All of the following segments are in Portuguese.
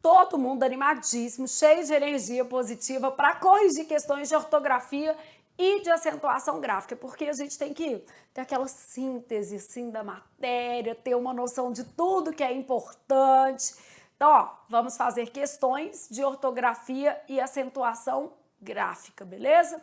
todo mundo animadíssimo, cheio de energia positiva para corrigir questões de ortografia e de acentuação gráfica, porque a gente tem que ter aquela síntese assim, da matéria, ter uma noção de tudo que é importante. Então, ó, vamos fazer questões de ortografia e acentuação gráfica, beleza?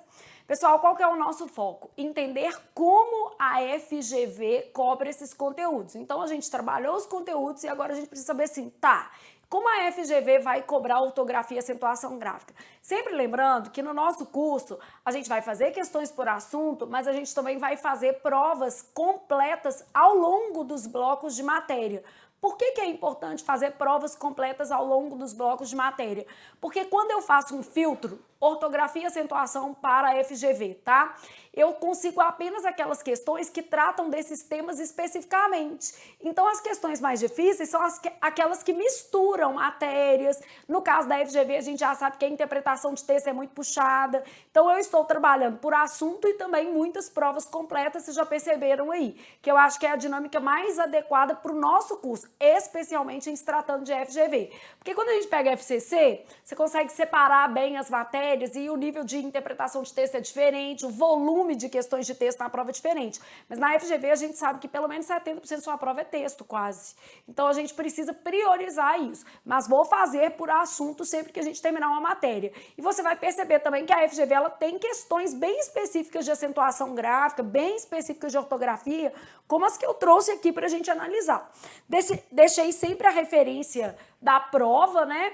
Pessoal, qual que é o nosso foco? Entender como a FGV cobra esses conteúdos. Então, a gente trabalhou os conteúdos e agora a gente precisa saber assim, tá, como a FGV vai cobrar ortografia e acentuação gráfica? Sempre lembrando que no nosso curso a gente vai fazer questões por assunto, mas a gente também vai fazer provas completas ao longo dos blocos de matéria. Por que é importante fazer provas completas ao longo dos blocos de matéria? Porque quando eu faço um filtro, ortografia e acentuação para a FGV, tá? Eu consigo apenas aquelas questões que tratam desses temas especificamente. Então, as questões mais difíceis são aquelas que misturam matérias. No caso da FGV, a gente já sabe que a interpretação de texto é muito puxada. Então, eu estou trabalhando por assunto e também muitas provas completas, vocês já perceberam aí, que eu acho que é a dinâmica mais adequada para o nosso curso, especialmente em se tratando de FGV. Porque quando a gente pega FCC, você consegue separar bem as matérias e o nível de interpretação de texto é diferente, o volume de questões de texto na prova é diferente. Mas na FGV a gente sabe que pelo menos 70% da sua prova é texto, quase. Então a gente precisa priorizar isso. Mas vou fazer por assunto sempre que a gente terminar uma matéria. E você vai perceber também que a FGV ela tem questões bem específicas de acentuação gráfica, bem específicas de ortografia, como as que eu trouxe aqui para a gente analisar. Deixei sempre a referência da prova, né?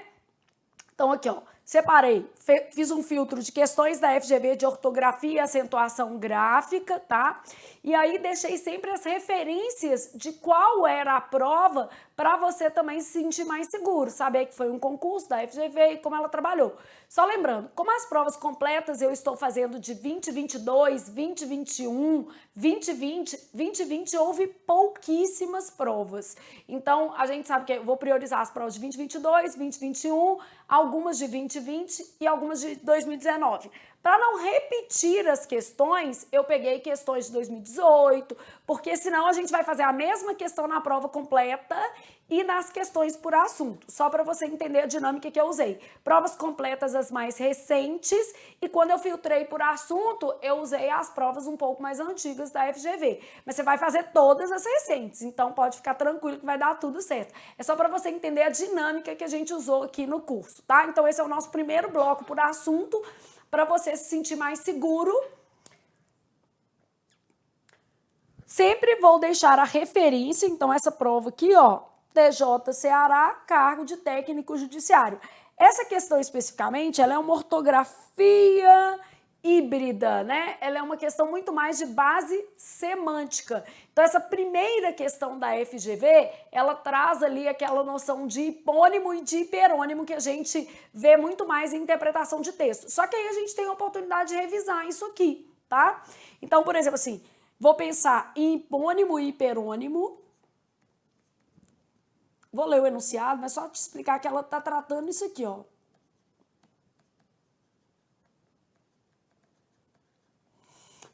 Então aqui, ó, separei, fiz um filtro de questões da FGV de ortografia e acentuação gráfica, tá? E aí deixei sempre as referências de qual era a prova para você também se sentir mais seguro, saber que foi um concurso da FGV e como ela trabalhou. Só lembrando, como as provas completas eu estou fazendo de 2022, 2021, 2020, 2020 houve pouquíssimas provas. Então, a gente sabe que eu vou priorizar as provas de 2022, 2021, algumas de 2020 e algumas de 2019. Para não repetir as questões, eu peguei questões de 2018, porque senão a gente vai fazer a mesma questão na prova completa e nas questões por assunto, só para você entender a dinâmica que eu usei. Provas completas as mais recentes e quando eu filtrei por assunto, eu usei as provas um pouco mais antigas da FGV. Mas você vai fazer todas as recentes, então pode ficar tranquilo que vai dar tudo certo. É só para você entender a dinâmica que a gente usou aqui no curso, tá? Então esse é o nosso primeiro bloco por assunto, para você se sentir mais seguro. Sempre vou deixar a referência, então essa prova aqui, ó, TJ Ceará, cargo de técnico judiciário. Essa questão especificamente, ela é uma ortografia híbrida, né? Ela é uma questão muito mais de base semântica. Então, essa primeira questão da FGV, ela traz ali aquela noção de hipônimo e de hiperônimo que a gente vê muito mais em interpretação de texto. Só que aí a gente tem a oportunidade de revisar isso aqui, tá? Então, por exemplo, assim, vou pensar em hipônimo e hiperônimo. Vou ler o enunciado, mas só te explicar que ela está tratando isso aqui, ó.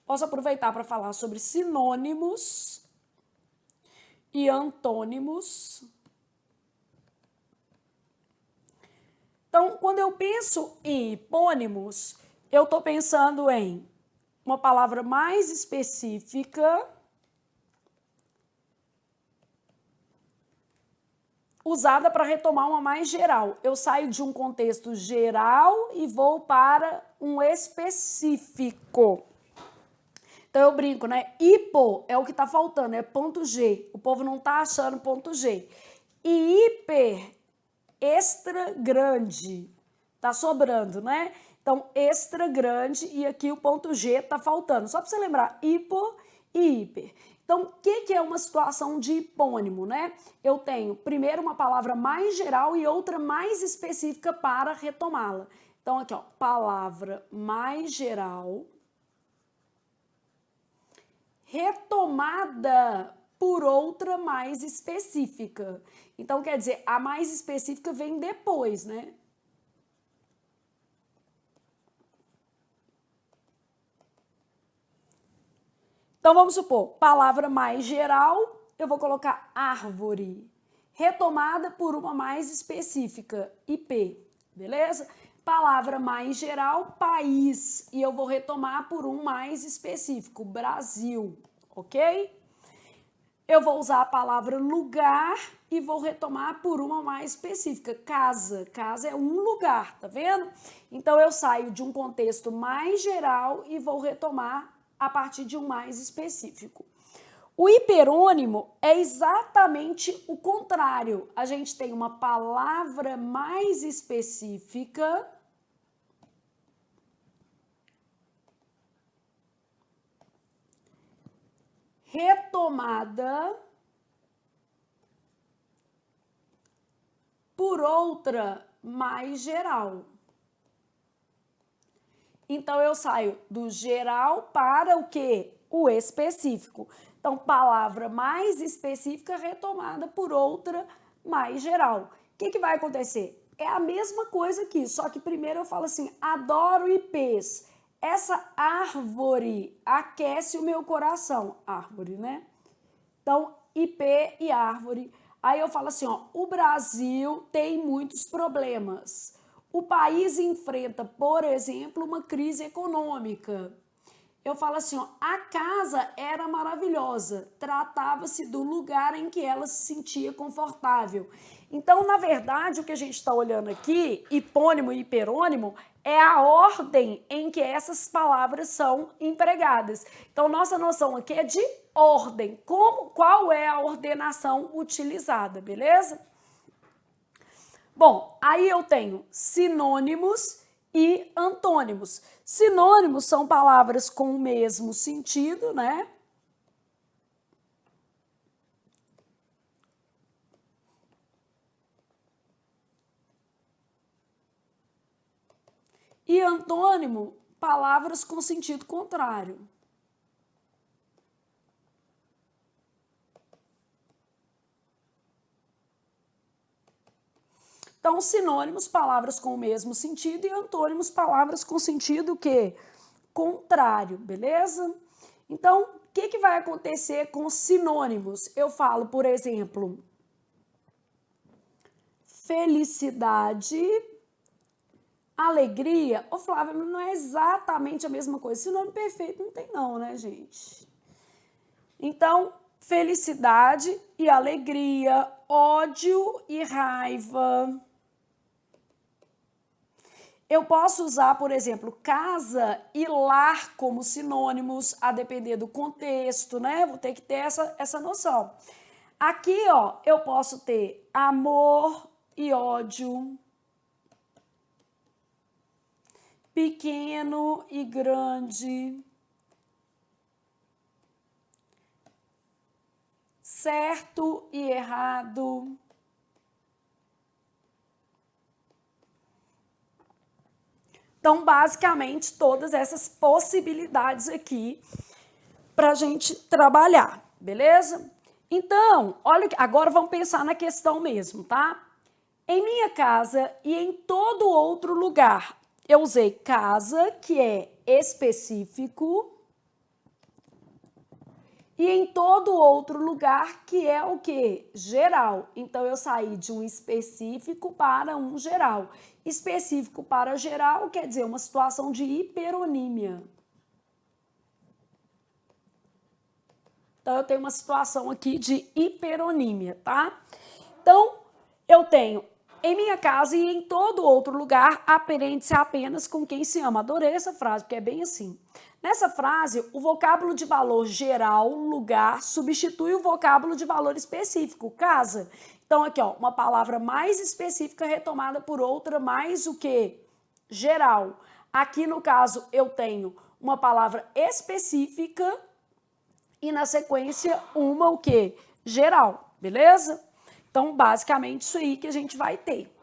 Posso aproveitar para falar sobre sinônimos e antônimos. Então, quando eu penso em hipônimos, eu estou pensando em uma palavra mais específica usada para retomar uma mais geral. Eu saio de um contexto geral e vou para um específico. Então eu brinco, né? Hipo é o que está faltando, é ponto G. O povo não está achando ponto G. E hiper, extra grande, tá sobrando, né? Então, extra grande e aqui o ponto G tá faltando. Só para você lembrar, hipo e hiper. Então, o que é uma situação de hipônimo, né? Eu tenho primeiro uma palavra mais geral e outra mais específica para retomá-la. Então, aqui, ó, palavra mais geral, retomada por outra mais específica. Então, quer dizer, a mais específica vem depois, né? Então, vamos supor, palavra mais geral, eu vou colocar árvore. retomada por uma mais específica, IP, beleza? Palavra mais geral, país, e eu vou retomar por um mais específico, Brasil, ok? Eu vou usar a palavra lugar e vou retomar por uma mais específica, casa. Casa é um lugar, tá vendo? Então, eu saio de um contexto mais geral e vou retomar a partir de um mais específico. O hiperônimo é exatamente o contrário. A gente tem uma palavra mais específica retomada por outra mais geral. Então, eu saio do geral para o quê? O específico. Então, palavra mais específica retomada por outra mais geral. O que vai acontecer? É a mesma coisa aqui, só que primeiro eu falo assim, adoro ipês. Essa árvore aquece o meu coração. Árvore, né? Então, IP e árvore. Aí eu falo assim, ó, o Brasil tem muitos problemas. O país enfrenta, por exemplo, uma crise econômica. Eu falo assim, ó, a casa era maravilhosa, tratava-se do lugar em que ela se sentia confortável. Então, na verdade, o que a gente está olhando aqui, hipônimo e hiperônimo, é a ordem em que essas palavras são empregadas. Então, nossa noção aqui é de ordem. Qual é a ordenação utilizada, beleza? Bom, aí eu tenho sinônimos e antônimos. Sinônimos são palavras com o mesmo sentido, né? E antônimo, palavras com sentido contrário. Então, sinônimos, palavras com o mesmo sentido, e antônimos, palavras com sentido que contrário, beleza? Então, o que vai acontecer com sinônimos? Eu falo, por exemplo, felicidade, alegria. Ô, Flávia, não é exatamente a mesma coisa. Sinônimo perfeito não tem não, né, gente? Então, felicidade e alegria, ódio e raiva. Eu posso usar, por exemplo, casa e lar como sinônimos, a depender do contexto, né? Vou ter que ter essa noção. Aqui, ó, eu posso ter amor e ódio, pequeno e grande, certo e errado. Então, basicamente, todas essas possibilidades aqui para a gente trabalhar, beleza? Então, olha, agora vamos pensar na questão mesmo, tá? Em minha casa e em todo outro lugar, eu usei casa, que é específico, e em todo outro lugar, que é o quê? Geral. Então, eu saí de um específico para um geral. Específico para geral quer dizer uma situação de hiperonímia. Então, eu tenho uma situação aqui de hiperonímia, tá? Então, eu tenho em minha casa e em todo outro lugar, aprende-se apenas com quem se ama. Adorei essa frase, porque é bem assim. Nessa frase, o vocábulo de valor geral, lugar, substitui o vocábulo de valor específico, casa. Então, aqui, ó, uma palavra mais específica retomada por outra mais o quê? Geral. Aqui, no caso, eu tenho uma palavra específica e, na sequência, uma o quê? Geral, beleza? Então, basicamente, isso aí que a gente vai ter.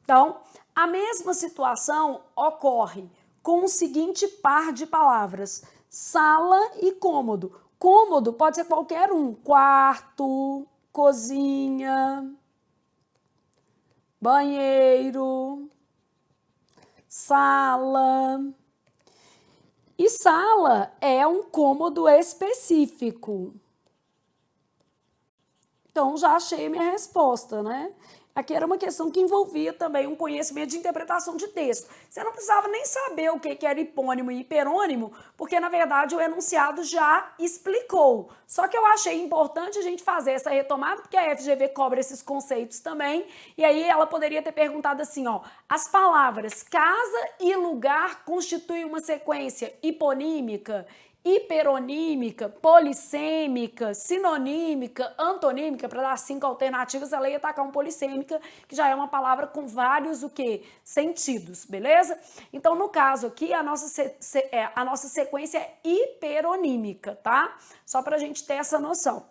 Então, a mesma situação ocorre com o seguinte par de palavras: sala e cômodo. Cômodo pode ser qualquer um: quarto, cozinha, banheiro, sala. E sala é um cômodo específico. Então, já achei a minha resposta, né? Aqui era uma questão que envolvia também um conhecimento de interpretação de texto. Você não precisava nem saber o que era hipônimo e hiperônimo, porque, na verdade, o enunciado já explicou. Só que eu achei importante a gente fazer essa retomada, porque a FGV cobra esses conceitos também, e aí ela poderia ter perguntado assim, ó, as palavras casa e lugar constituem uma sequência hiponímica, hiperonímica, polissêmica, sinonímica, antonímica, para dar 5 alternativas, ela ia atacar um polissêmica, que já é uma palavra com vários o quê? Sentidos, beleza? Então, no caso aqui, a nossa sequência é hiperonímica, tá? Só para a gente ter essa noção.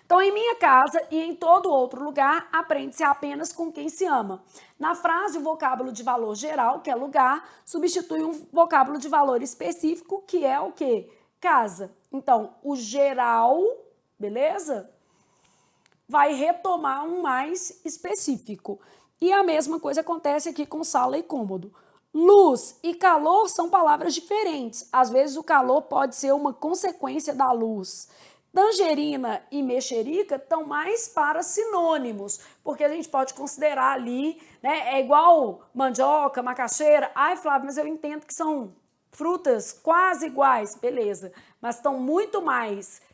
Então, em minha casa e em todo outro lugar, aprende-se apenas com quem se ama. Na frase, o vocábulo de valor geral, que é lugar, substitui um vocábulo de valor específico, que é o quê? Casa. Então, o geral, beleza? Vai retomar um mais específico. E a mesma coisa acontece aqui com sala e cômodo. Luz e calor são palavras diferentes. Às vezes, o calor pode ser uma consequência da luz. Tangerina e mexerica estão mais para sinônimos, porque a gente pode considerar ali, né, é igual mandioca, macaxeira. Ai, Flávio, mas eu entendo que são frutas quase iguais, beleza, mas estão muito mais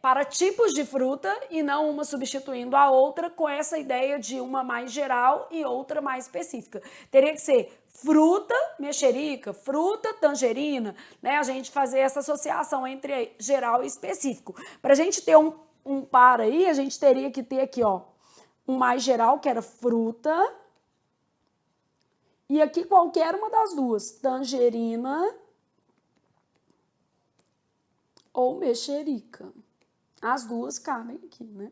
para tipos de fruta e não uma substituindo a outra com essa ideia de uma mais geral e outra mais específica. Teria que ser fruta, mexerica, fruta, tangerina, né? A gente fazer essa associação entre geral e específico. Para a gente ter um par aí, a gente teria que ter aqui, ó, um mais geral, que era fruta, e aqui qualquer uma das duas, tangerina ou mexerica. As duas cabem aqui, né?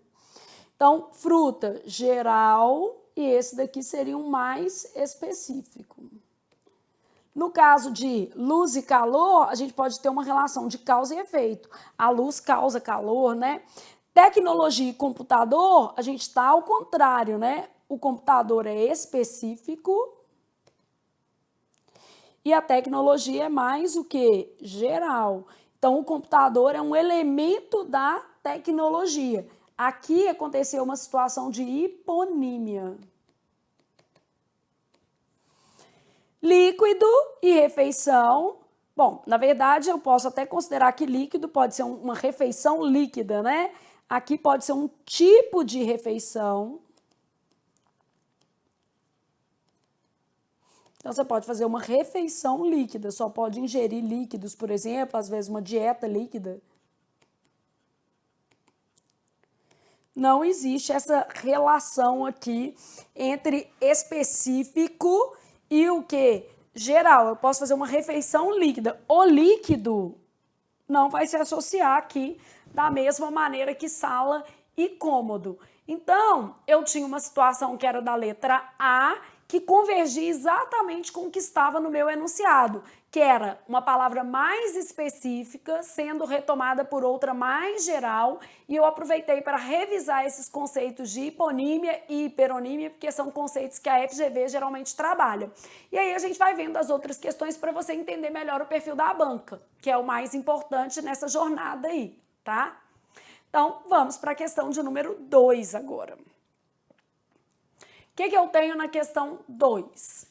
Então, fruta geral e esse daqui seria um mais específico. No caso de luz e calor, a gente pode ter uma relação de causa e efeito. A luz causa calor, né? Tecnologia e computador, a gente está ao contrário, né? O computador é específico e a tecnologia é mais o que? Geral. Então, o computador é um elemento da tecnologia. Aqui aconteceu uma situação de hiponímia. Líquido e refeição. Bom, na verdade, eu posso até considerar que líquido pode ser uma refeição líquida, né? Aqui pode ser um tipo de refeição. Então, você pode fazer uma refeição líquida, só pode ingerir líquidos, por exemplo, às vezes uma dieta líquida. Não existe essa relação aqui entre específico e o que? Geral. Eu posso fazer uma refeição líquida. O líquido não vai se associar aqui da mesma maneira que sala e cômodo. Então, eu tinha uma situação que era da letra A, que convergia exatamente com o que estava no meu enunciado, que era uma palavra mais específica sendo retomada por outra mais geral, e eu aproveitei para revisar esses conceitos de hiponímia e hiperonímia, porque são conceitos que a FGV geralmente trabalha. E aí a gente vai vendo as outras questões para você entender melhor o perfil da banca, que é o mais importante nessa jornada aí, tá? Então, vamos para a questão de número 2 agora. O que eu tenho na questão 2?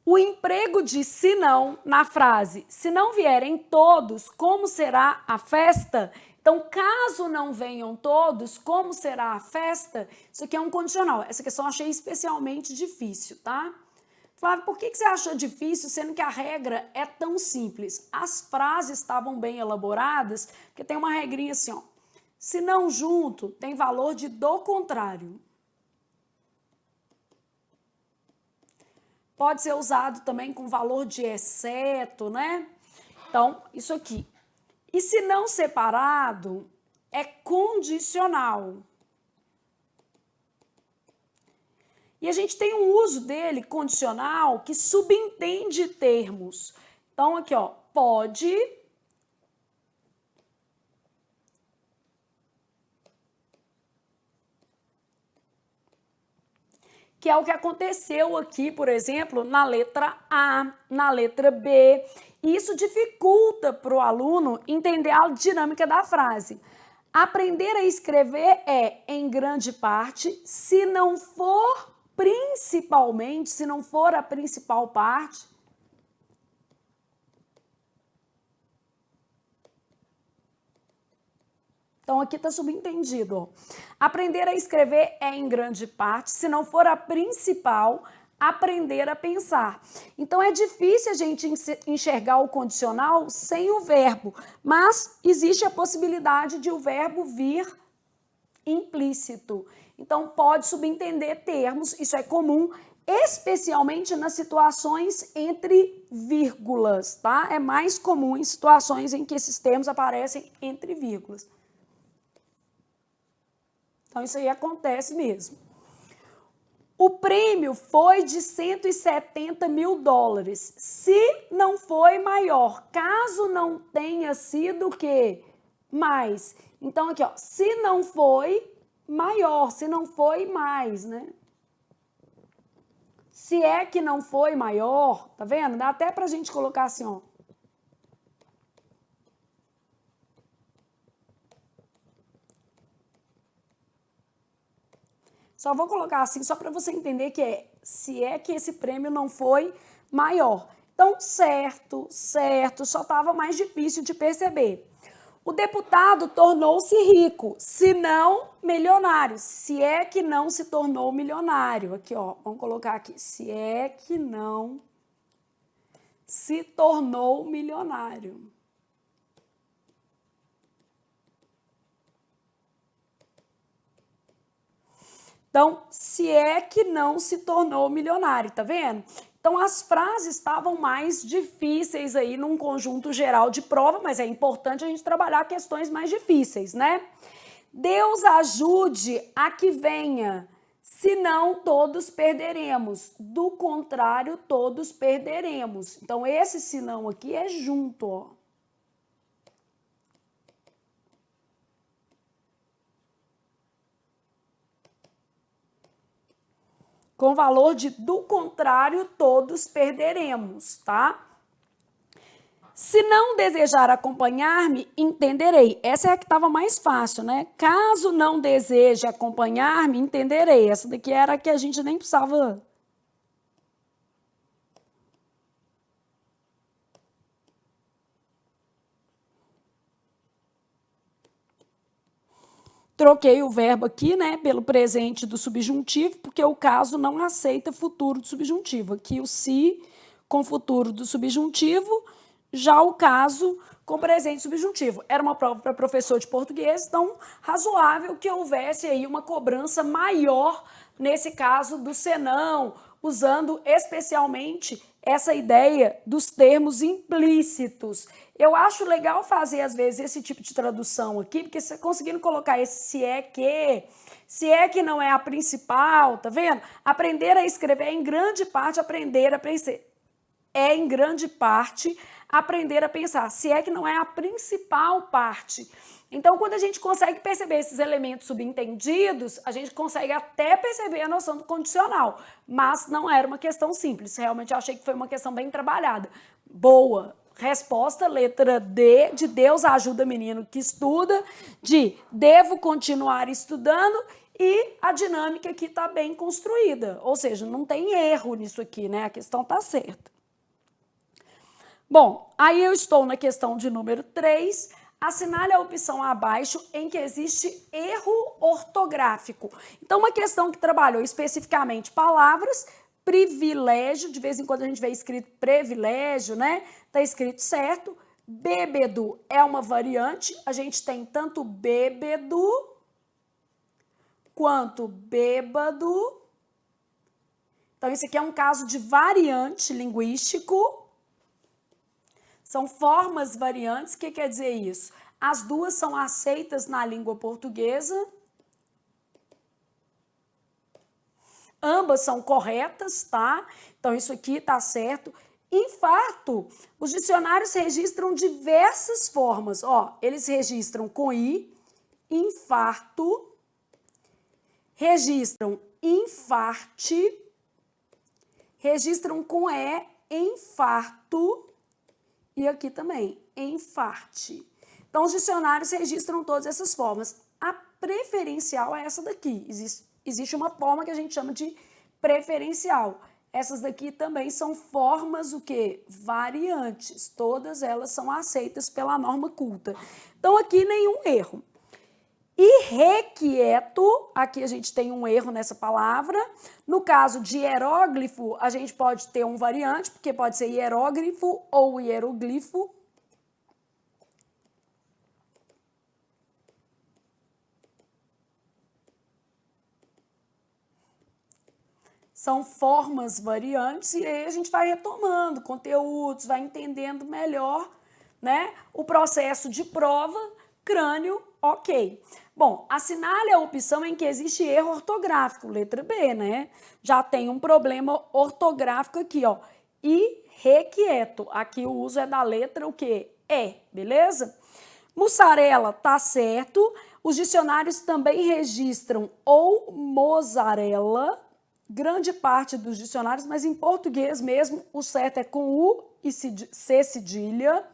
O emprego de se não na frase se não vierem todos, como será a festa? Então, caso não venham todos, como será a festa? Isso aqui é um condicional. Essa questão eu achei especialmente difícil, tá? Flávio, por que você achou difícil, sendo que a regra é tão simples? As frases estavam bem elaboradas, porque tem uma regrinha assim, ó. Se não junto, tem valor de do contrário. Pode ser usado também com valor de exceto, né? Então, isso aqui. E se não separado, é condicional. E a gente tem um uso dele, condicional, que subentende termos. Então, aqui, ó, pode... que é o que aconteceu aqui, por exemplo, na letra A, na letra B. E isso dificulta para o aluno entender a dinâmica da frase. Aprender a escrever é, em grande parte, se não for principalmente, se não for a principal parte, então, aqui está subentendido. Ó. Aprender a escrever é, em grande parte, se não for a principal, aprender a pensar. Então, é difícil a gente enxergar o condicional sem o verbo, mas existe a possibilidade de o verbo vir implícito. Então, pode subentender termos, isso é comum, especialmente nas situações entre vírgulas, tá? É mais comum em situações em que esses termos aparecem entre vírgulas. Então, isso aí acontece mesmo. O prêmio foi de 170 mil dólares. Se não foi maior, caso não tenha sido o quê? Mais. Então, aqui, ó, se não foi maior, se não foi mais, né? Se é que não foi maior, tá vendo? Dá até pra gente colocar assim, ó. Só vou colocar assim, só para você entender que é, se é que esse prêmio não foi maior. Então, certo, só estava mais difícil de perceber. O deputado tornou-se rico, se não milionário. Se é que não se tornou milionário. Aqui, ó, vamos colocar aqui. Se é que não se tornou milionário. Então, se é que não se tornou milionário, tá vendo? Então, as frases estavam mais difíceis aí num conjunto geral de prova, mas é importante a gente trabalhar questões mais difíceis, né? Deus ajude a que venha, senão todos perderemos. Do contrário, todos perderemos. Então, esse senão aqui é junto, ó. Com valor de do contrário, todos perderemos, tá? Se não desejar acompanhar-me, entenderei. Essa é a que estava mais fácil, né? Caso não deseje acompanhar-me, entenderei. Essa daqui era a que a gente nem precisava. Troquei o verbo aqui, né, pelo presente do subjuntivo, porque o caso não aceita futuro do subjuntivo. Aqui o se com futuro do subjuntivo, já o caso com presente subjuntivo. Era uma prova para professor de português, então razoável que houvesse aí uma cobrança maior nesse caso do senão, usando especialmente essa ideia dos termos implícitos. Eu acho legal fazer, às vezes, esse tipo de tradução aqui, porque você conseguindo colocar esse se é que não é a principal, tá vendo? Aprender a escrever é, em grande parte, aprender a pensar. É, em grande parte, aprender a pensar. Se é que não é a principal parte. Então, quando a gente consegue perceber esses elementos subentendidos, a gente consegue até perceber a noção do condicional. Mas não era uma questão simples. Realmente, eu achei que foi uma questão bem trabalhada. Boa. Resposta, letra D, de Deus ajuda menino que estuda, de devo continuar estudando, e a dinâmica aqui está bem construída. Ou seja, não tem erro nisso aqui, né? A questão está certa. Bom, aí eu estou na questão de número 3. Assinale a opção abaixo em que existe erro ortográfico. Então, uma questão que trabalhou especificamente palavras, privilégio, de vez em quando a gente vê escrito privilégio, né? Tá escrito certo. Bêbedo é uma variante, a gente tem tanto bêbedo quanto bêbado. Então, isso aqui é um caso de variante linguístico. São formas variantes. O que quer dizer isso? As duas são aceitas na língua portuguesa. Ambas são corretas, tá? Então, isso aqui tá certo. Infarto, os dicionários registram diversas formas. Ó, eles registram com I, infarto, registram infarte, registram com E, infarto, e aqui também, enfarte. Então, os dicionários registram todas essas formas. A preferencial é essa daqui. Existe uma forma que a gente chama de preferencial. Essas daqui também são formas, o quê? Variantes. Todas elas são aceitas pela norma culta. Então, aqui nenhum erro. Irrequieto, aqui a gente tem um erro nessa palavra. No caso de hieróglifo, a gente pode ter um variante, porque pode ser hierógrafo ou hieroglifo. São formas variantes e aí a gente vai retomando conteúdos, vai entendendo melhor, né, o processo de prova, crânio, ok. Bom, assinale a opção em que existe erro ortográfico, letra B, né? Já tem um problema ortográfico aqui, ó, irrequieto. Aqui o uso é da letra o quê? E, beleza? Mussarela, tá certo. Os dicionários também registram ou mozzarella, grande parte dos dicionários, mas em português mesmo, o certo é com U e C cedilha,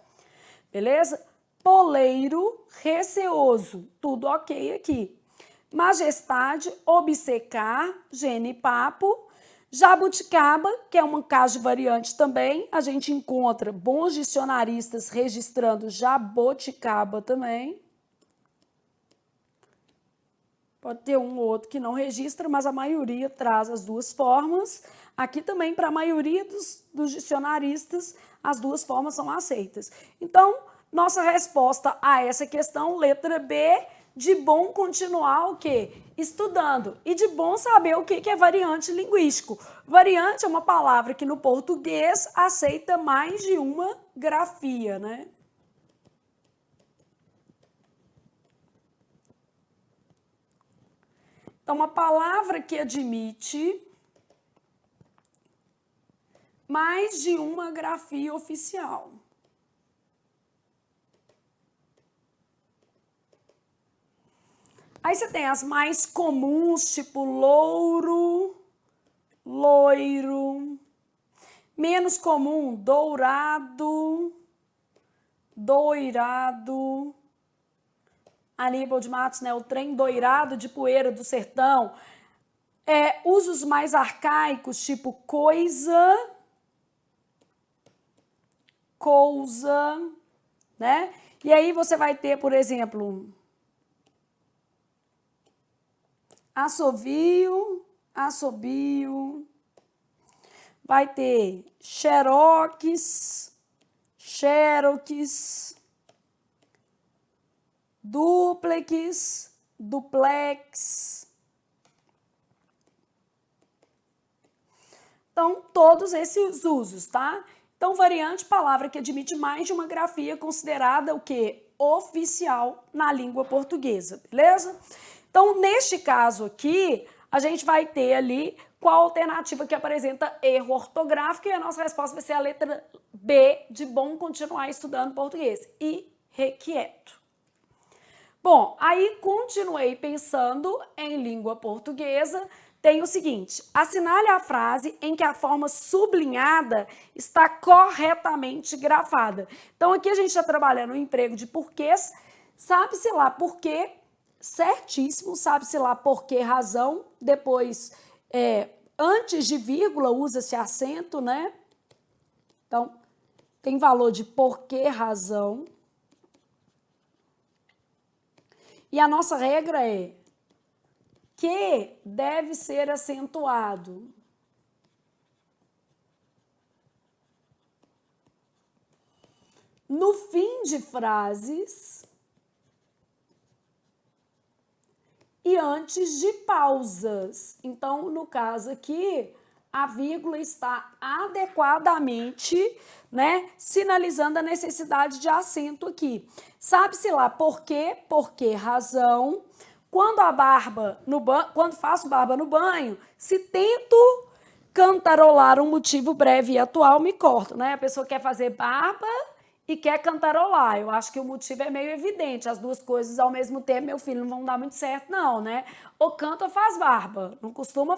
beleza? Poleiro, receoso, tudo ok aqui. Majestade, obcecar, genipapo. Jabuticaba, que é um caso de variante também, a gente encontra bons dicionaristas registrando jaboticaba também. Pode ter um ou outro que não registra, mas a maioria traz as duas formas. Aqui também, para a maioria dos dicionaristas, as duas formas são aceitas. Então, nossa resposta a essa questão, letra B, de bom continuar o quê? Estudando. E de bom saber o que é variante linguístico. Variante é uma palavra que no português aceita mais de uma grafia, né? Então, uma palavra que admite mais de uma grafia oficial. Aí você tem as mais comuns, tipo louro, loiro. Menos comum, dourado, doirado. Aníbal de Matos, né? O trem doirado de poeira do sertão. Usos mais arcaicos, tipo coisa, cousa, né? E aí você vai ter, por exemplo, assovio, assobio. Vai ter xerox, xerox, dúplex, duplex. Então, todos esses usos, tá? Então, variante, palavra que admite mais de uma grafia considerada o quê? Oficial na língua portuguesa, beleza? Então, neste caso aqui, a gente vai ter ali qual alternativa que apresenta erro ortográfico e a nossa resposta vai ser a letra B, de bom continuar estudando português. Irrequieto. Bom, aí continuei pensando em língua portuguesa. Tem o seguinte, assinale a frase em que a forma sublinhada está corretamente grafada. Então, aqui a gente está trabalhando o emprego de porquês, sabe-se lá por quê, certíssimo, sabe-se lá por que razão, depois, antes de vírgula, usa-se acento, né? Então, tem valor de por que razão. E a nossa regra é que deve ser acentuado. No fim de frases e antes de pausas. Então, no caso aqui, a vírgula está adequadamente, né, sinalizando a necessidade de acento aqui. Sabe-se lá por quê, razão. Quando quando faço barba no banho, se tento cantarolar um motivo breve e atual, me corto, né? A pessoa quer fazer barba e quer cantarolar. Eu acho que o motivo é meio evidente. As duas coisas ao mesmo tempo, meu filho, não vão dar muito certo, não, né? Ou canta ou faz barba. Não costuma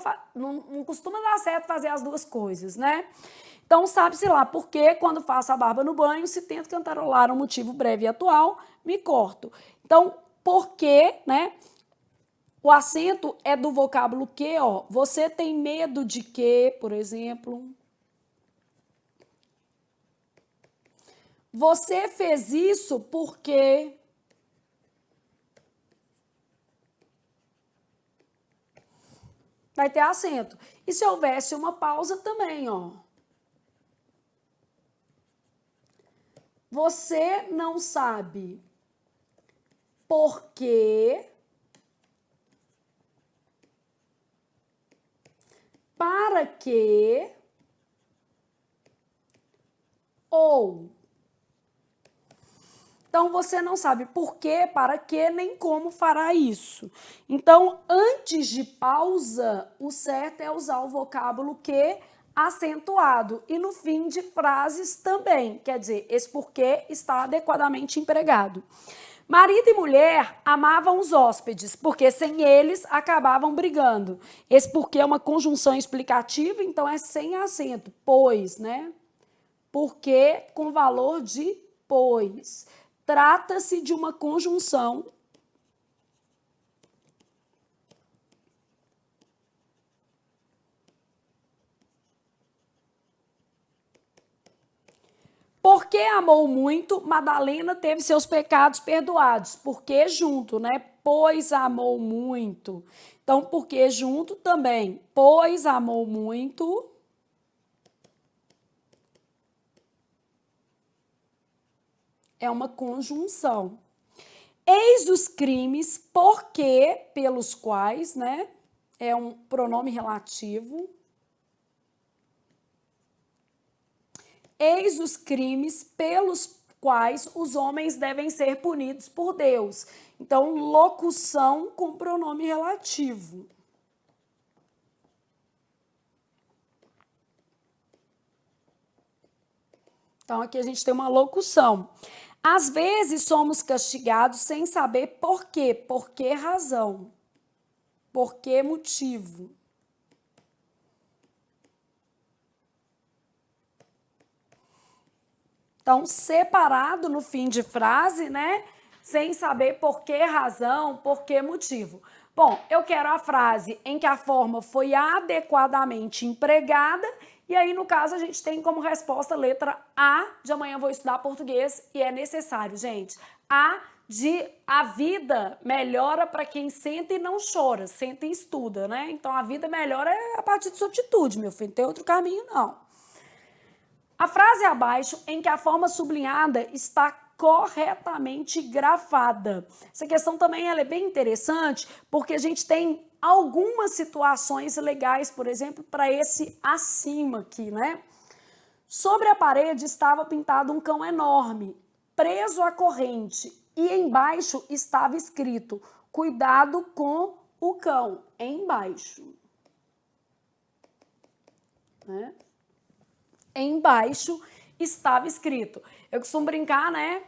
dar certo fazer as duas coisas, né? Então, sabe-se lá por que, quando faço a barba no banho, se tento cantarolar um motivo breve e atual, me corto. Então, por que, né? O acento é do vocábulo que, ó. Você tem medo de quê, por exemplo? Você fez isso porque... Vai ter acento. E se houvesse uma pausa também, ó. Você não sabe por quê, para quê, ou. Então, você não sabe por quê, para quê, nem como fará isso. Então, antes de pausa, o certo é usar o vocábulo que acentuado. E no fim de frases também. Quer dizer, esse porquê está adequadamente empregado. Marido e mulher amavam os hóspedes, porque sem eles acabavam brigando. Esse porquê é uma conjunção explicativa, então é sem acento. Pois, né? Porque com valor de pois. Trata-se de uma conjunção porque amou muito, Madalena teve seus pecados perdoados. Porque junto, né? Pois amou muito. Então, porque junto também. Pois amou muito. É uma conjunção. Eis os crimes porque, pelos quais, né? É um pronome relativo. Eis os crimes pelos quais os homens devem ser punidos por Deus. Então, locução com pronome relativo. Então, aqui a gente tem uma locução. Às vezes somos castigados sem saber por quê. Por que razão? Por que motivo? Então, separado no fim de frase, né? Sem saber por que razão, por que motivo. Bom, eu quero a frase em que a forma foi adequadamente empregada e aí, no caso, a gente tem como resposta a letra A de amanhã vou estudar português e é necessário, gente. A de a vida melhora para quem senta e não chora, senta e estuda, né? Então, a vida melhora a partir de sua atitude, meu filho, não tem outro caminho, não. A frase abaixo, em que a forma sublinhada está corretamente grafada. Essa questão também ela é bem interessante, porque a gente tem algumas situações legais, por exemplo, para esse acima aqui, né? Sobre a parede estava pintado um cão enorme, preso à corrente, e embaixo estava escrito: cuidado com o cão, embaixo. Né? Embaixo estava escrito. Eu costumo brincar, né?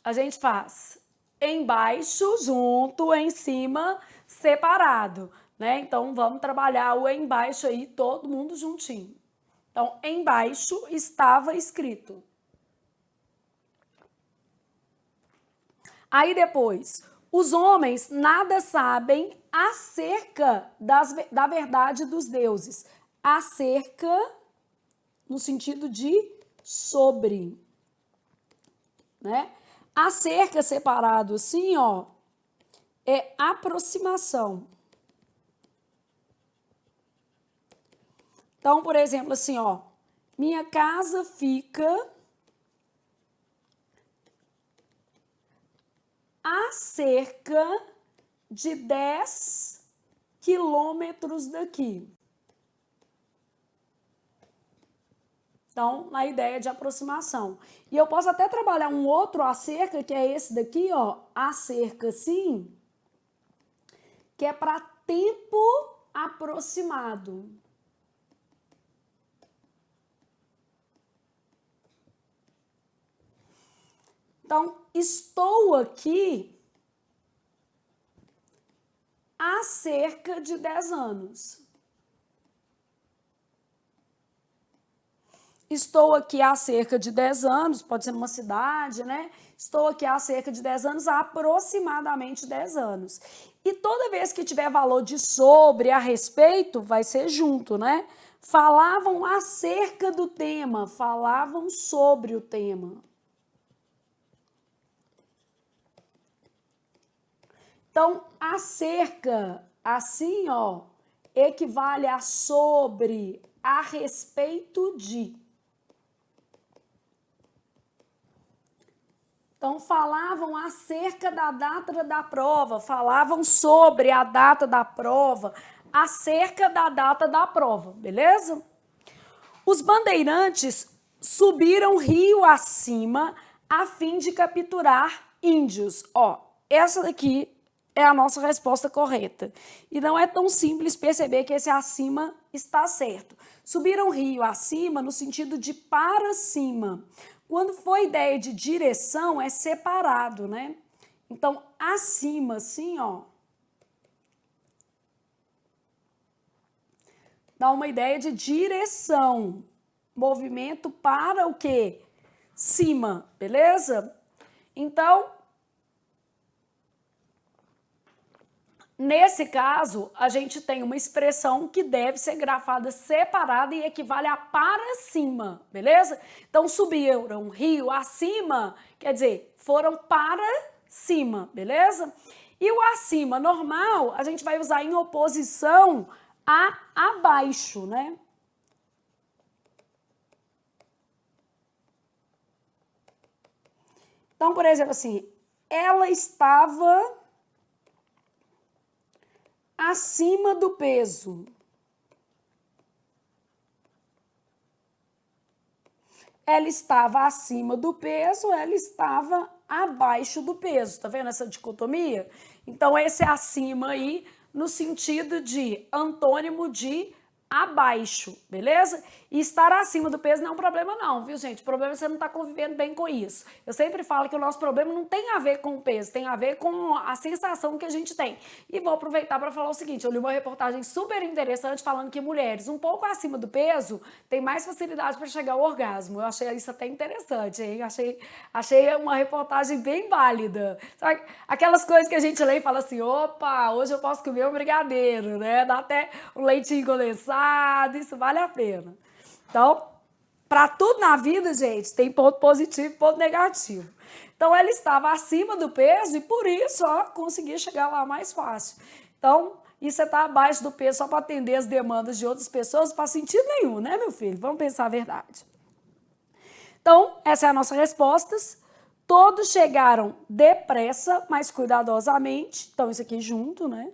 A gente faz embaixo, junto, em cima, separado, né? Então, vamos trabalhar o embaixo aí, todo mundo juntinho. Então, embaixo estava escrito. Aí depois, os homens nada sabem acerca da verdade dos deuses. Acerca no sentido de sobre, né? Acerca separado assim, ó, é aproximação. Então, por exemplo, assim, ó, minha casa fica a cerca de 10 quilômetros daqui. Então, na ideia de aproximação. E eu posso até trabalhar um outro acerca, que é esse daqui, ó, acerca sim, que é para tempo aproximado. Então, estou aqui há cerca de 10 anos. Estou aqui há cerca de 10 anos, pode ser numa cidade, né? Estou aqui há cerca de 10 anos, há aproximadamente 10 anos. E toda vez que tiver valor de sobre, a respeito, vai ser junto, né? Falavam acerca do tema, falavam sobre o tema. Então, acerca, assim, ó, equivale a sobre, a respeito de. Então, falavam acerca da data da prova, falavam sobre a data da prova, acerca da data da prova, beleza? Os bandeirantes subiram rio acima a fim de capturar índios. Ó, essa daqui é a nossa resposta correta. E não é tão simples perceber que esse acima está certo. Subiram rio acima no sentido de para cima. Quando for ideia de direção, é separado, né? Então, acima, assim, ó, dá uma ideia de direção. Movimento para o quê? Cima, beleza? Então, nesse caso, a gente tem uma expressão que deve ser grafada separada e equivale a para cima, beleza? Então, subiram rio acima, quer dizer, foram para cima, beleza? E o acima normal, a gente vai usar em oposição a abaixo, né? Então, por exemplo, assim, ela estava acima do peso. Ela estava acima do peso, ela estava abaixo do peso. Tá vendo essa dicotomia? Então, esse acima aí, no sentido de antônimo de abaixo, beleza? E estar acima do peso não é um problema não, viu, gente? O problema é você não estar convivendo bem com isso. Eu sempre falo que o nosso problema não tem a ver com o peso, tem a ver com a sensação que a gente tem. E vou aproveitar para falar o seguinte, eu li uma reportagem super interessante falando que mulheres um pouco acima do peso têm mais facilidade para chegar ao orgasmo. Eu achei isso até interessante, hein? Achei uma reportagem bem válida. Sabe? Aquelas coisas que a gente lê e fala assim, opa, hoje eu posso comer um brigadeiro, né? Dá até um leitinho condensado, isso vale a pena. Então, para tudo na vida, gente, tem ponto positivo e ponto negativo. Então, ela estava acima do peso e por isso, ó, conseguia chegar lá mais fácil. Então, isso é estar abaixo do peso só para atender as demandas de outras pessoas, não faz sentido nenhum, né, meu filho? Vamos pensar a verdade. Então, essa é a nossa resposta. Todos chegaram depressa, mas cuidadosamente. Então, isso aqui junto, né?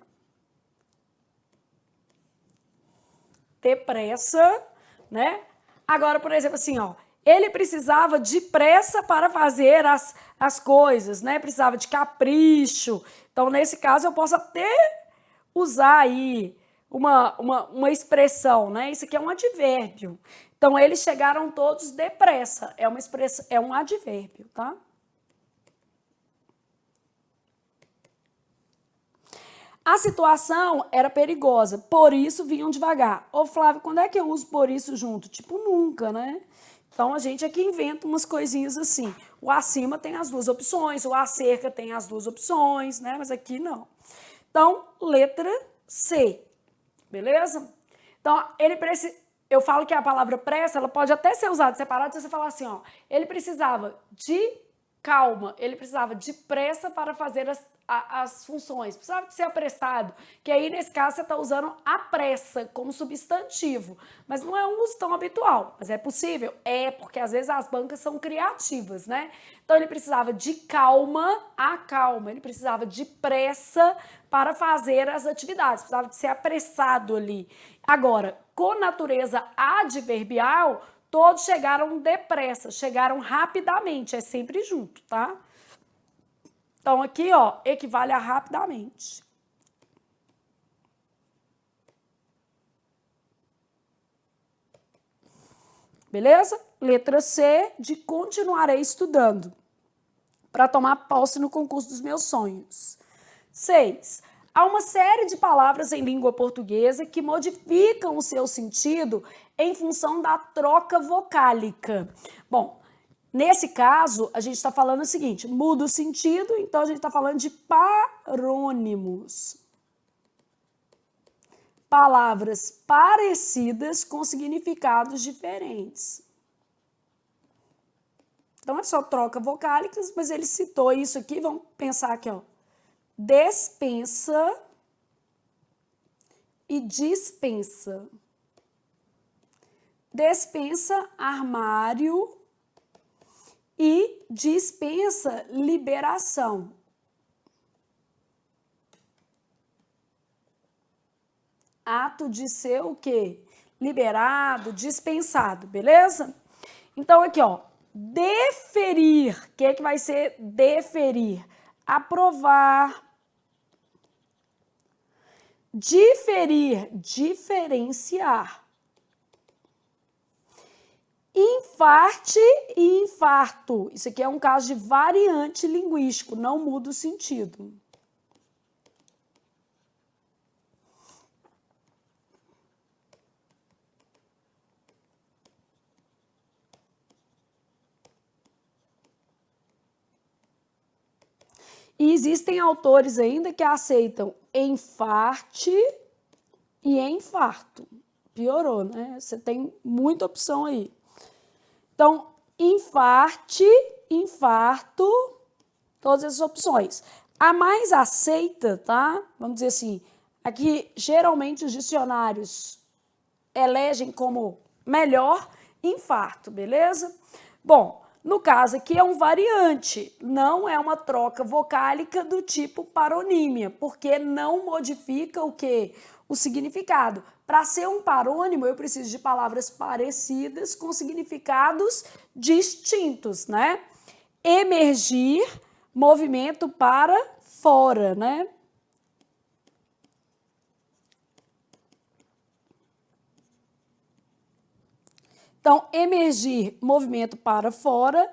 Depressa, né? Agora, por exemplo, assim, ó, ele precisava de pressa para fazer as coisas, né? Precisava de capricho. Então, nesse caso, eu posso até usar aí uma expressão, né? Isso aqui é um advérbio. Então, eles chegaram todos depressa. É uma expressão, é um advérbio, tá? A situação era perigosa, por isso vinham devagar. Ô Flávio, quando é que eu uso por isso junto? Tipo, nunca, né? Então a gente aqui inventa umas coisinhas assim. O acima tem as duas opções, o acerca tem as duas opções, né? Mas aqui não. Então, letra C, beleza? Então, ele precisa. Eu falo que a palavra pressa, ela pode até ser usada separada se você falar assim, ó. Ele precisava de calma, ele precisava de pressa para fazer as funções, precisava de ser apressado, que aí nesse caso você está usando a pressa como substantivo, mas não é um uso tão habitual, mas é possível? É, porque às vezes as bancas são criativas, né? Então ele precisava de calma, a calma, ele precisava de pressa para fazer as atividades, precisava de ser apressado ali. Agora, com natureza adverbial, todos chegaram depressa, chegaram rapidamente, é sempre junto, tá? Então, aqui, ó, equivale a rapidamente. Beleza? Letra C, de continuarei estudando. para tomar posse no concurso dos meus sonhos. 6. Há uma série de palavras em língua portuguesa que modificam o seu sentido em função da troca vocálica. Bom, nesse caso, a gente está falando o seguinte, muda o sentido, então a gente está falando de parônimos. Palavras parecidas com significados diferentes. Então, é só troca vocálicas, mas ele citou isso aqui, vamos pensar aqui, ó. Despensa e dispensa. Despensa, armário, e dispensa, liberação. Ato de ser o quê? Liberado, dispensado, beleza? Então, aqui, ó, deferir. O que é que vai ser deferir? Aprovar. Diferir, diferenciar. Infarte e infarto. Isso aqui é um caso de variante linguístico, não muda o sentido. E existem autores ainda que aceitam enfarte e infarto. Piorou, né? Você tem muita opção aí. Então, infarte, infarto, todas essas opções. A mais aceita, tá? Vamos dizer assim, aqui geralmente os dicionários elegem como melhor infarto, beleza? Bom, no caso aqui é um variante, não é uma troca vocálica do tipo paronímia, porque não modifica o quê? O significado. Para ser um parônimo, eu preciso de palavras parecidas com significados distintos, né? Emergir, movimento para fora, né? Então, emergir, movimento para fora,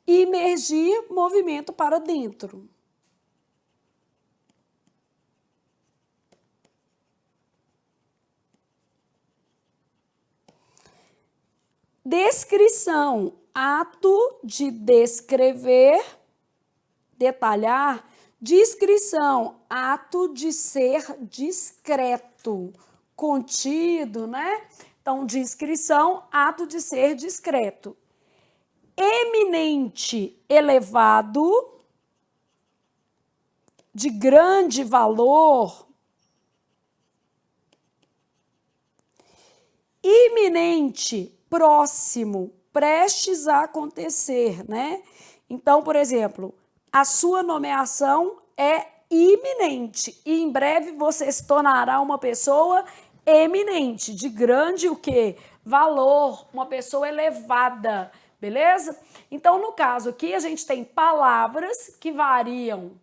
imergir, movimento para dentro. Descrição, ato de descrever, detalhar. Descrição, ato de ser discreto, contido, né? Então, descrição, ato de ser discreto. Eminente, elevado, de grande valor. Iminente, próximo, prestes a acontecer, né? Então, por exemplo, a sua nomeação é iminente e em breve você se tornará uma pessoa eminente, de grande o quê? Valor, uma pessoa elevada, beleza? Então, no caso aqui, a gente tem palavras que variam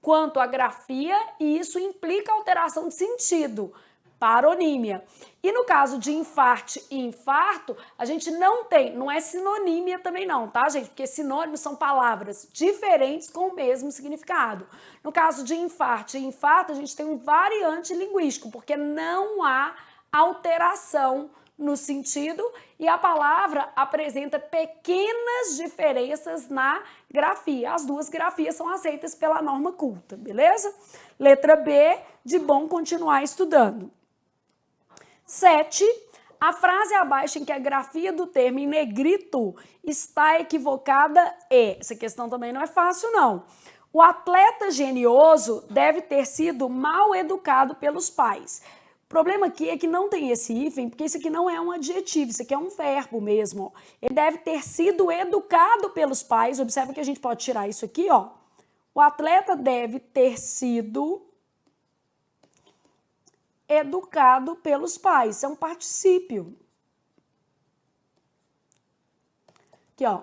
quanto à grafia e isso implica alteração de sentido, paronímia. E no caso de infarte e infarto, a gente não tem, não é sinonímia também não, tá, gente? Porque sinônimos são palavras diferentes com o mesmo significado. No caso de infarte e infarto, a gente tem um variante linguístico, porque não há alteração no sentido e a palavra apresenta pequenas diferenças na grafia. As duas grafias são aceitas pela norma culta, beleza? Letra B, de bom continuar estudando. 7. A frase abaixo em que a grafia do termo em negrito está equivocada é... Essa questão também não é fácil, não. O atleta genioso deve ter sido mal educado pelos pais. O problema aqui é que não tem esse hífen, porque isso aqui não é um adjetivo, isso aqui é um verbo mesmo. Ele deve ter sido educado pelos pais. Observa que a gente pode tirar isso aqui, ó. O atleta deve ter sido educado pelos pais. É um particípio. Aqui, ó.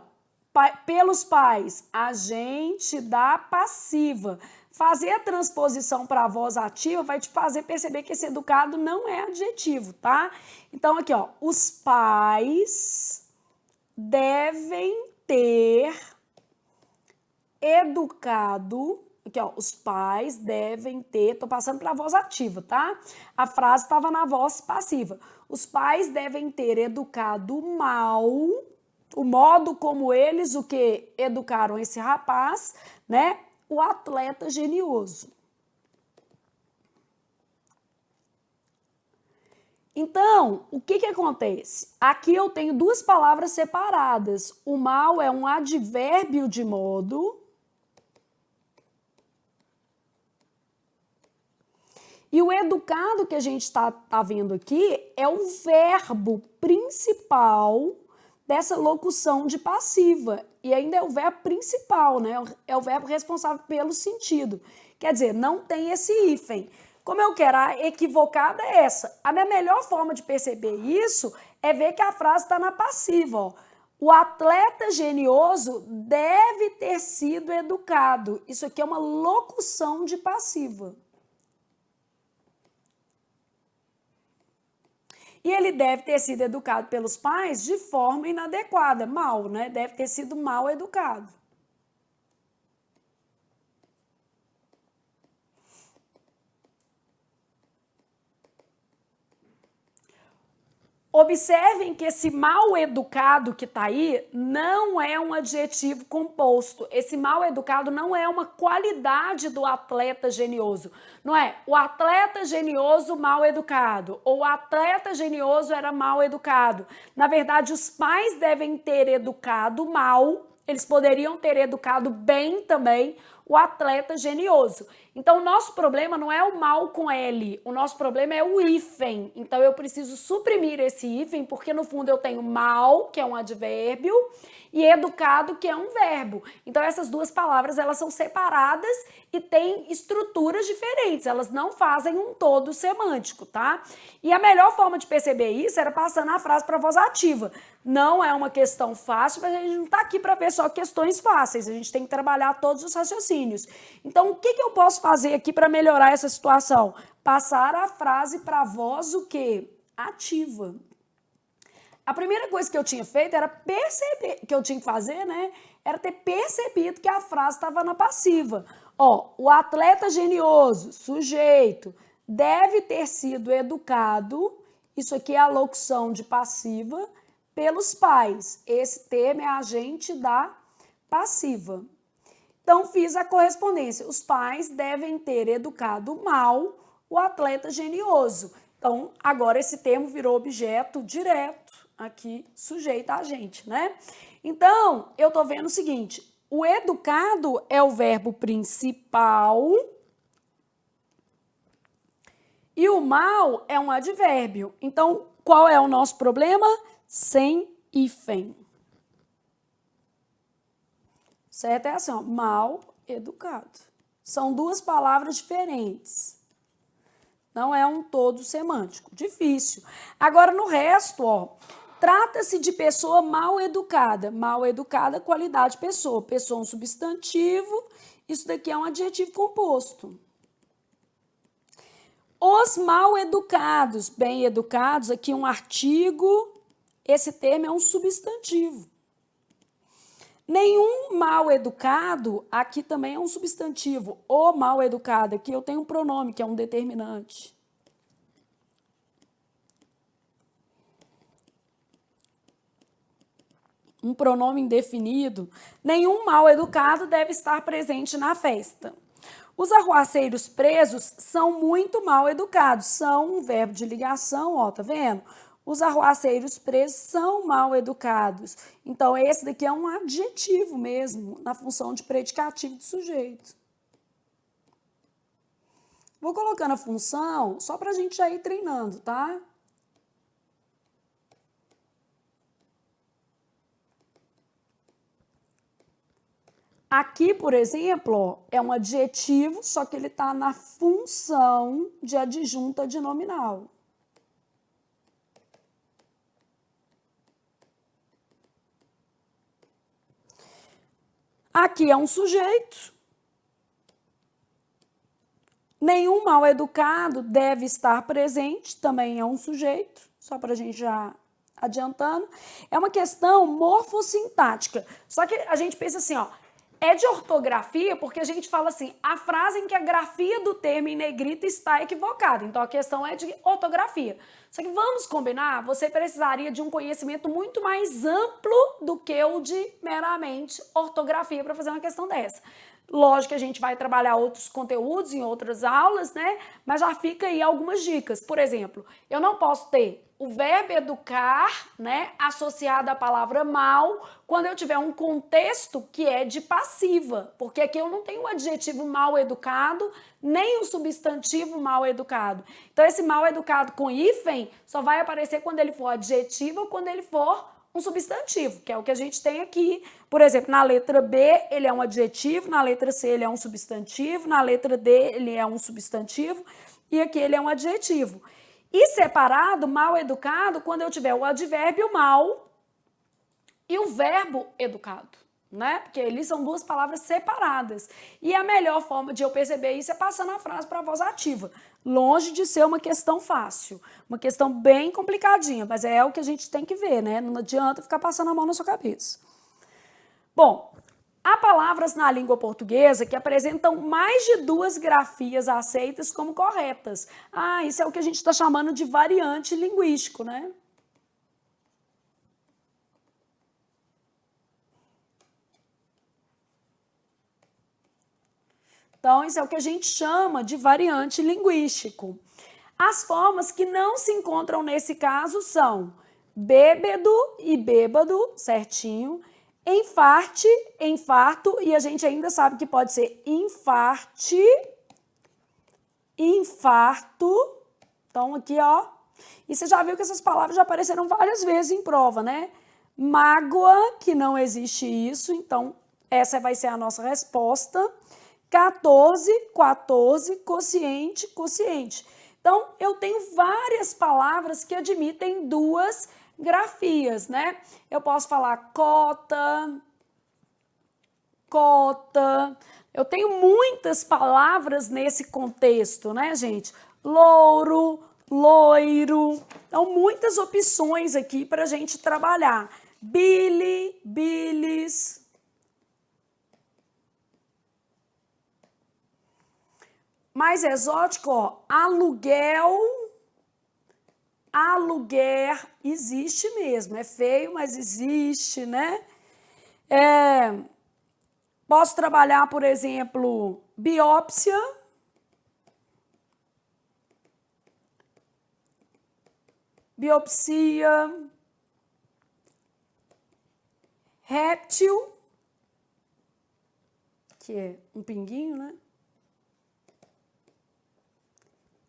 Pelos pais, agente da passiva. Fazer a transposição para a voz ativa vai te fazer perceber que esse educado não é adjetivo, tá? Então, aqui, ó. Os pais devem ter educado. Aqui, ó, os pais devem ter, tô passando para a voz ativa, tá? A frase estava na voz passiva. Os pais devem ter educado mal, o modo como eles, o que educaram esse rapaz, né? O atleta genioso. Então, o que acontece? Aqui eu tenho duas palavras separadas. O mal é um advérbio de modo. E o educado que a gente está vendo aqui é o verbo principal dessa locução de passiva. E ainda é o verbo principal, né? É o verbo responsável pelo sentido. Quer dizer, não tem esse hífen. Como eu quero, a equivocada é essa. A minha melhor forma de perceber isso é ver que a frase está na passiva, ó. O atleta genioso deve ter sido educado. Isso aqui é uma locução de passiva. E ele deve ter sido educado pelos pais de forma inadequada, mal, né? Deve ter sido mal educado. Observem que esse mal educado que está aí não é um adjetivo composto. Esse mal educado não é uma qualidade do atleta genioso. Não é o atleta genioso mal educado ou o atleta genioso era mal educado. Na verdade, os pais devem ter educado mal, eles poderiam ter educado bem também o atleta genioso. Então, o nosso problema não é o mal com L, o nosso problema é o hífen. Então, eu preciso suprimir esse hífen, porque no fundo eu tenho mal, que é um advérbio, e educado, que é um verbo. Então, essas duas palavras, elas são separadas e têm estruturas diferentes, elas não fazem um todo semântico, tá? E a melhor forma de perceber isso era passando a frase para voz ativa. Não é uma questão fácil, mas a gente não está aqui para ver só questões fáceis, a gente tem que trabalhar todos os raciocínios. Então, o que eu posso fazer aqui para melhorar essa situação? Passar a frase para a voz o quê? Ativa. A primeira coisa que eu tinha feito era perceber, que eu tinha que fazer, né? Era ter percebido que a frase estava na passiva. Ó, o atleta genioso, sujeito, deve ter sido educado, isso aqui é a locução de passiva, pelos pais. Esse termo é agente da passiva. Então, fiz a correspondência. Os pais devem ter educado mal o atleta genioso. Então, agora esse termo virou objeto direto, aqui, sujeito a gente, né? Então, eu tô vendo o seguinte, o educado é o verbo principal e o mal é um advérbio. Então, qual é o nosso problema? Sem hífen. Certo? É assim, ó, mal educado. São duas palavras diferentes. Não é um todo semântico. Difícil. Agora, no resto, ó, trata-se de pessoa mal educada. Mal educada, qualidade pessoa. Pessoa é um substantivo. Isso daqui é um adjetivo composto. Os mal educados, bem educados, aqui um artigo. Esse termo é um substantivo. Nenhum mal educado, aqui também é um substantivo. O mal educado, aqui eu tenho um pronome, que é um determinante. Um pronome indefinido. Nenhum mal educado deve estar presente na festa. Os arruaceiros presos são muito mal educados. São um verbo de ligação, ó, tá vendo? Os arruaceiros presos são mal educados. Então, esse daqui é um adjetivo mesmo, na função de predicativo de sujeito. Vou colocando a função só para a gente já ir treinando, tá? Aqui, por exemplo, ó, é um adjetivo, só que ele está na função de adjunta de nominal. Aqui é um sujeito. Nenhum mal educado deve estar presente, também é um sujeito, só para a gente já adiantando. É uma questão morfossintática. Só que a gente pensa assim, ó, é de ortografia porque a gente fala assim, a frase em que a grafia do termo em negrita está equivocada. Então, a questão é de ortografia. Só que vamos combinar, você precisaria de um conhecimento muito mais amplo do que o de meramente ortografia para fazer uma questão dessa. Lógico que a gente vai trabalhar outros conteúdos em outras aulas, né? Mas já fica aí algumas dicas. Por exemplo, eu não posso ter o verbo educar, né, associado à palavra mal, quando eu tiver um contexto que é de passiva, porque aqui eu não tenho o adjetivo mal educado, nem o substantivo mal educado. Então, esse mal educado com hífen só vai aparecer quando ele for adjetivo ou quando ele for um substantivo, que é o que a gente tem aqui. Por exemplo, na letra B, ele é um adjetivo, na letra C, ele é um substantivo, na letra D, ele é um substantivo, e aqui ele é um adjetivo. E separado, mal educado, quando eu tiver o advérbio mal e o verbo educado, né? Porque eles são duas palavras separadas. E a melhor forma de eu perceber isso é passando a frase para a voz ativa. Longe de ser uma questão fácil, uma questão bem complicadinha, mas é o que a gente tem que ver, né? Não adianta ficar passando a mão na sua cabeça. Bom, há palavras na língua portuguesa que apresentam mais de 2 grafias aceitas como corretas. Ah, isso é o que a gente está chamando de variante linguístico, né? Então, isso é o que a gente chama de variante linguístico. As formas que não se encontram nesse caso são bêbado e bêbado, certinho, enfarte, infarto, e a gente ainda sabe que pode ser infarte, infarto. Então, aqui, ó. E você já viu que essas palavras já apareceram várias vezes em prova, né? Mágoa, que não existe isso, então essa vai ser a nossa resposta. 14, 14, quociente, quociente. Então, eu tenho várias palavras que admitem 2 grafias, né? Eu posso falar cota, cota. Eu tenho muitas palavras nesse contexto, né, gente? Louro, loiro. Então, muitas opções aqui para a gente trabalhar. Bile, bilis. Mais exótico, ó, aluguel, aluguer, existe mesmo, é feio, mas existe, né? Posso trabalhar, por exemplo, biópsia, biopsia, réptil, que é um pinguinho, né?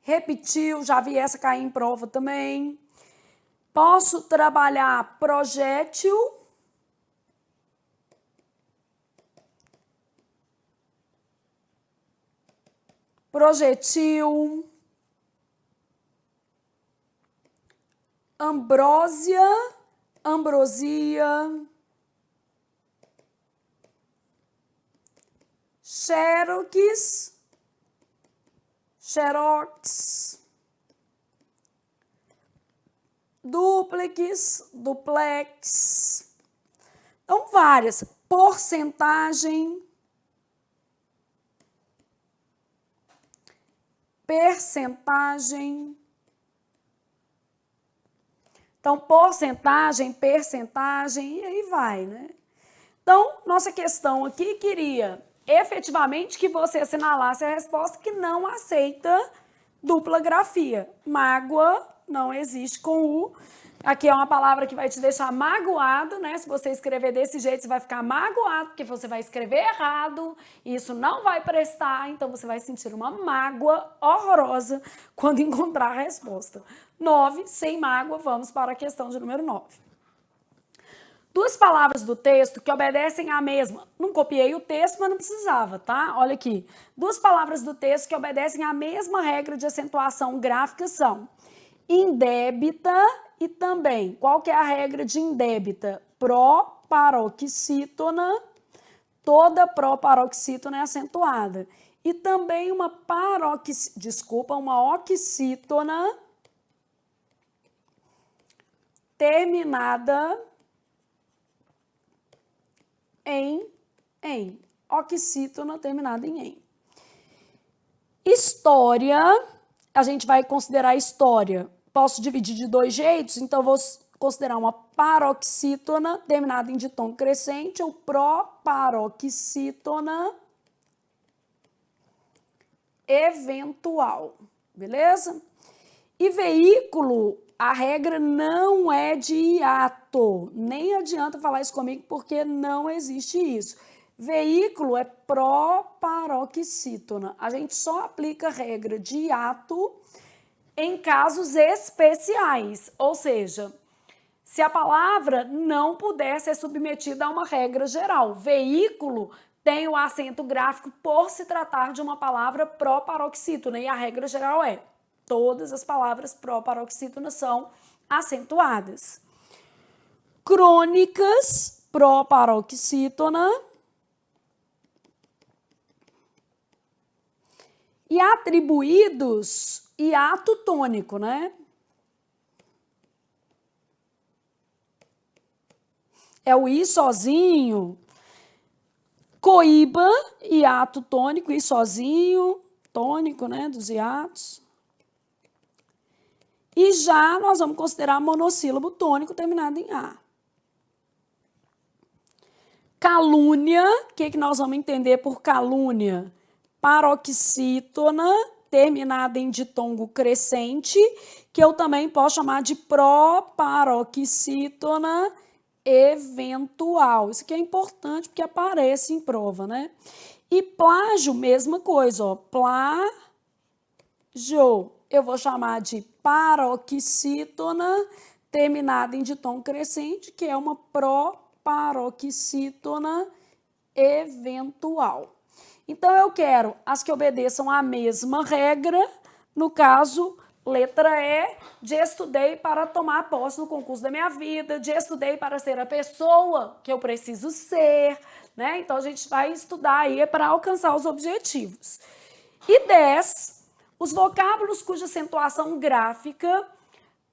Repetiu, já vi essa cair em prova também. Posso trabalhar projétil, projetil, ambrósia, ambrosia, xerox, xerox, duplex, duplex. Então, várias. Porcentagem, percentagem. Então, porcentagem, percentagem, e aí vai, né? Então, nossa questão aqui queria efetivamente que você assinalasse a resposta que não aceita dupla grafia. Mágoa não existe com U. Aqui é uma palavra que vai te deixar magoado, né? Se você escrever desse jeito, você vai ficar magoado, porque você vai escrever errado, e isso não vai prestar, então você vai sentir uma mágoa horrorosa quando encontrar a resposta. 9, sem mágoa, vamos para a questão de número 9. 2 palavras do texto que obedecem à mesma. Não copiei o texto, mas não precisava, tá? Olha aqui. 2 palavras do texto que obedecem à mesma regra de acentuação gráfica são indébita e também. Qual que é a regra de indébita? Proparoxítona. Toda proparoxítona é acentuada. E também uma oxítona terminada em. pró-oxítona terminada em -en. História, a gente vai considerar história. Posso dividir de dois jeitos, então vou considerar uma paroxítona terminada em ditongo crescente ou proparoxítona eventual, beleza? E veículo, a regra não é de hiato, nem adianta falar isso comigo porque não existe isso. Veículo é proparoxítona, a gente só aplica a regra de hiato em casos especiais, ou seja, se a palavra não puder ser submetida a uma regra geral. Veículo tem o acento gráfico por se tratar de uma palavra proparoxítona e a regra geral é todas as palavras proparoxítonas são acentuadas. Crônicas, proparoxítona. E atribuídos, hiato tônico, né? É o I sozinho. Coíba, hiato tônico, I sozinho, tônico, né, dos hiatos. E já nós vamos considerar monossílabo tônico terminado em A. Calúnia, o que nós vamos entender por calúnia? Paroxítona, terminada em ditongo crescente, que eu também posso chamar de proparoxítona eventual. Isso aqui é importante porque aparece em prova, né? E plágio, mesma coisa, ó. Plágio, eu vou chamar de paroxítona terminada em ditongo crescente, que é uma proparoxítona eventual. Então, eu quero as que obedeçam à mesma regra, no caso, letra E, de estudei para tomar posse no concurso da minha vida, de estudei para ser a pessoa que eu preciso ser, né? Então, a gente vai estudar aí para alcançar os objetivos. E 10, os vocábulos cuja acentuação gráfica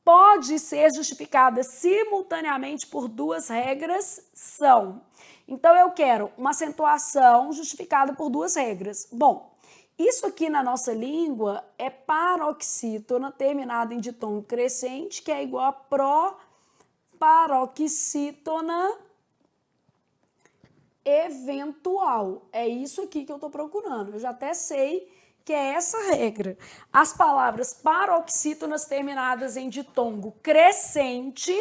pode ser justificada simultaneamente por duas regras são. Então, eu quero uma acentuação justificada por duas regras. Bom, isso aqui na nossa língua é paroxítona terminada em ditongo crescente, que é igual a proparoxítona eventual. É isso aqui que eu estou procurando. Eu já até sei que é essa regra. As palavras paroxítonas terminadas em ditongo crescente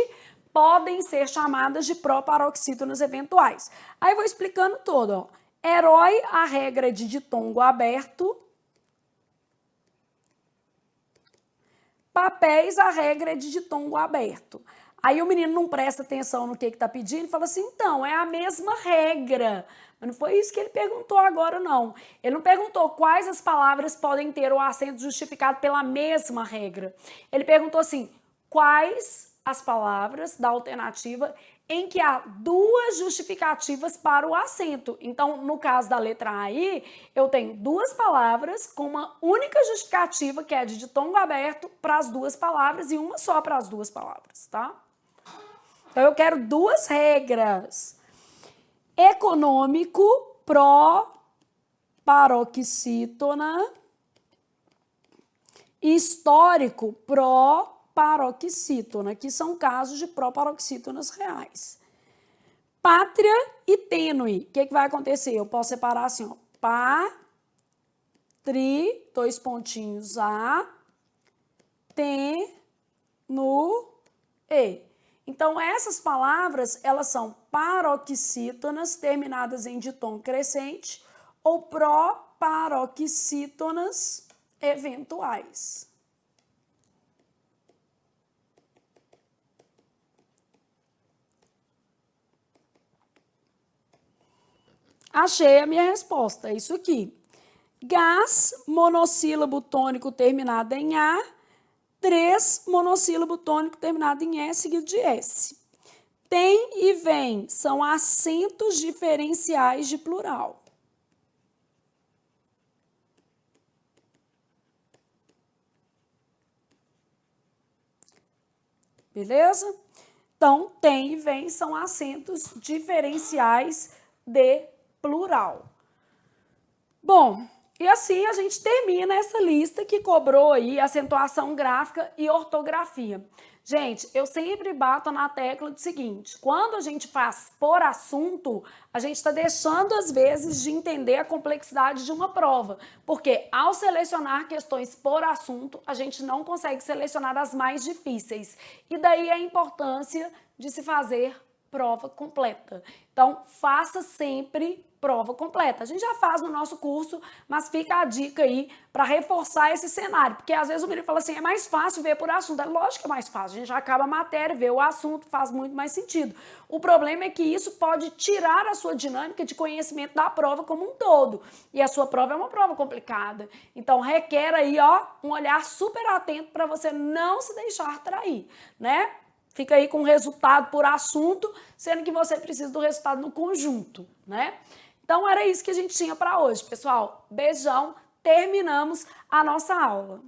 podem ser chamadas de proparoxítonas eventuais. Aí eu vou explicando todo, ó. Herói, a regra é de ditongo aberto. Papéis, a regra é de ditongo aberto. Aí o menino não presta atenção no que está pedindo e fala assim, então, é a mesma regra. Mas não foi isso que ele perguntou agora, não. Ele não perguntou quais as palavras podem ter o acento justificado pela mesma regra. Ele perguntou assim, quais as palavras da alternativa em que há duas justificativas para o acento. Então, no caso da letra A aí, eu tenho duas palavras com uma única justificativa, que é de ditongo aberto, para as duas palavras e uma só para as duas palavras, tá? Então, eu quero duas regras. Econômico, proparoxítona. Histórico, proparoxítona, que são casos de proparoxítonas reais. Pátria e tênue. O que vai acontecer? Eu posso separar assim, ó. Dois pontinhos, A, tênue, E. Então, essas palavras, elas são paroxítonas terminadas em ditongo crescente ou proparoxítonas eventuais. Achei a minha resposta, é isso aqui. Gás, monossílabo tônico terminado em A, 3, monossílabo tônico terminado em E, seguido de S. Tem e vem são acentos diferenciais de plural. Beleza? Então, tem e vem são acentos diferenciais de plural. Bom, e assim a gente termina essa lista que cobrou aí acentuação gráfica e ortografia. Gente, eu sempre bato na tecla do seguinte, quando a gente faz por assunto, a gente está deixando às vezes de entender a complexidade de uma prova, porque ao selecionar questões por assunto, a gente não consegue selecionar as mais difíceis. E daí a importância de se fazer prova completa. Então, faça sempre prova completa. A gente já faz no nosso curso, mas fica a dica aí para reforçar esse cenário, porque às vezes o menino fala assim, é mais fácil ver por assunto. É lógico que é mais fácil, a gente já acaba a matéria, vê o assunto, faz muito mais sentido. O problema é que isso pode tirar a sua dinâmica de conhecimento da prova como um todo, e a sua prova é uma prova complicada. Então, requer aí, ó, um olhar super atento para você não se deixar trair, né? Fica aí com o resultado por assunto, sendo que você precisa do resultado no conjunto, né? Então, era isso que a gente tinha para hoje, pessoal. Beijão, terminamos a nossa aula.